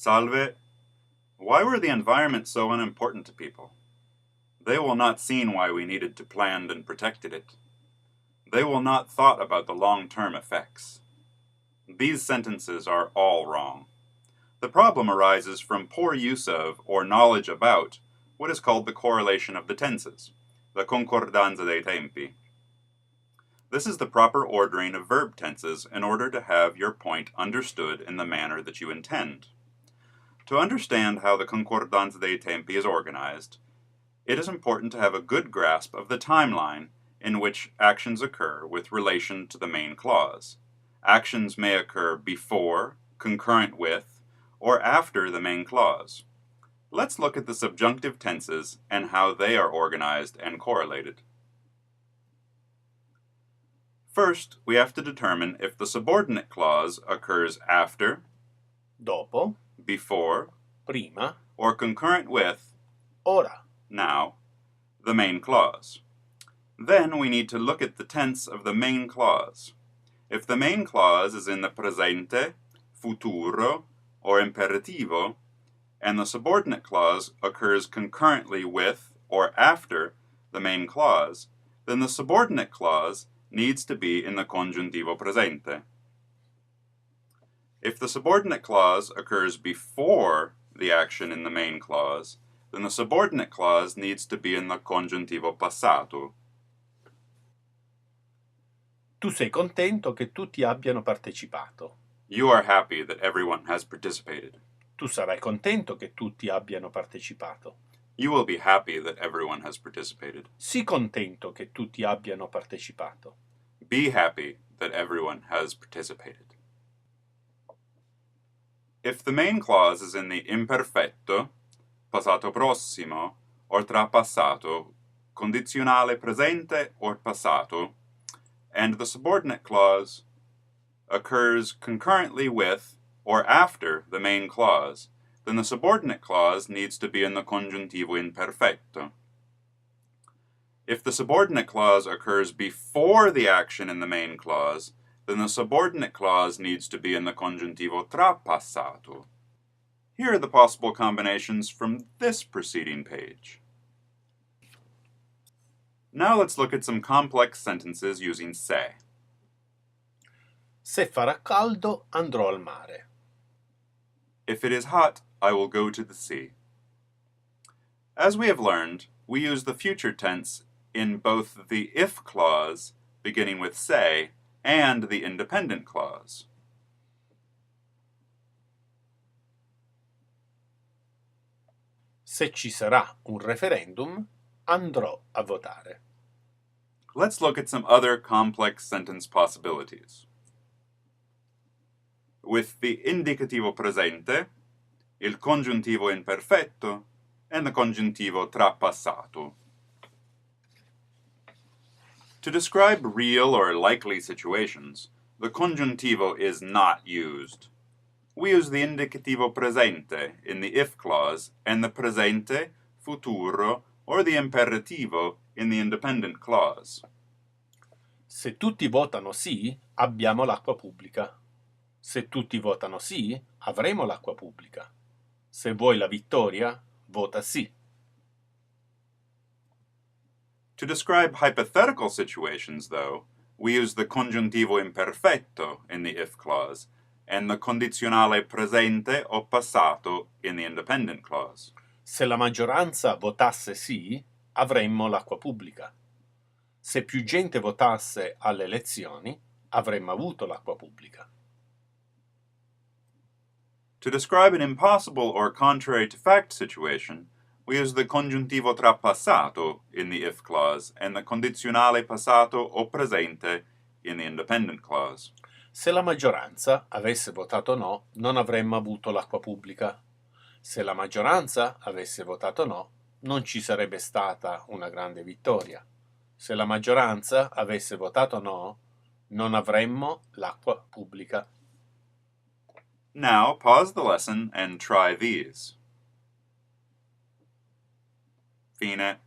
Salve. Why were the environment so unimportant to people? They will not seen why we needed to planned and protected it. They will not thought about the long-term effects. These sentences are all wrong. The problem arises from poor use of, or knowledge about, what is called the correlation of the tenses, the Concordanza dei tempi. This is the proper ordering of verb tenses in order to have your point understood in the manner that you intend. To understand how the Concordanza dei tempi is organized, it is important to have a good grasp of the timeline in which actions occur with relation to the main clause. Actions may occur before, concurrent with, or after the main clause. Let's look at the subjunctive tenses and how they are organized and correlated. First, we have to determine if the subordinate clause occurs after, dopo, before, prima, or concurrent with, ora. now, the main clause. Then we need to look at the tense of the main clause. If the main clause is in the presente, futuro, or imperativo, and the subordinate clause occurs concurrently with or after the main clause, then the subordinate clause needs to be in the congiuntivo presente. If the subordinate clause occurs before the action in the main clause, then the subordinate clause needs to be in the congiuntivo passato. Tu sei contento che tutti abbiano partecipato. You are happy that everyone has participated. Tu sarai contento che tutti abbiano partecipato. You will be happy that everyone has participated. Sii contento che tutti abbiano partecipato. Be happy that everyone has participated. If the main clause is in the imperfetto, passato prossimo, or trapassato, condizionale presente or passato, and the subordinate clause occurs concurrently with or after the main clause, then the subordinate clause needs to be in the congiuntivo imperfetto. If the subordinate clause occurs before the action in the main clause, then the subordinate clause needs to be in the congiuntivo trapassato. Here are the possible combinations from this preceding page. Now let's look at some complex sentences using se. Se farà caldo, andrò al mare. If it is hot, I will go to the sea. As we have learned, we use the future tense in both the if clause, beginning with se, and the independent clause. Se ci sarà un referendum, andrò a votare. Let's look at some other complex sentence possibilities. With the indicativo presente, il congiuntivo imperfetto, and the congiuntivo trapassato. To describe real or likely situations, the congiuntivo is not used. We use the indicativo presente in the if clause and the presente, futuro, or the imperativo in the independent clause. Se tutti votano sì, abbiamo l'acqua pubblica. Se tutti votano sì, avremo l'acqua pubblica. Se vuoi la vittoria, vota sì. To describe hypothetical situations, though, we use the congiuntivo imperfetto in the if clause and the condizionale presente o passato in the independent clause. Se la maggioranza votasse sì, avremmo l'acqua pubblica. Se più gente votasse alle elezioni, avremmo avuto l'acqua pubblica. To describe an impossible or contrary to fact situation, we use the congiuntivo trapassato in the if clause and the condizionale passato o presente in the independent clause. Se la maggioranza avesse votato no, non avremmo avuto l'acqua pubblica. Se la maggioranza avesse votato no, non ci sarebbe stata una grande vittoria. Se la maggioranza avesse votato no, non avremmo l'acqua pubblica. Now pause the lesson and try these. Fine.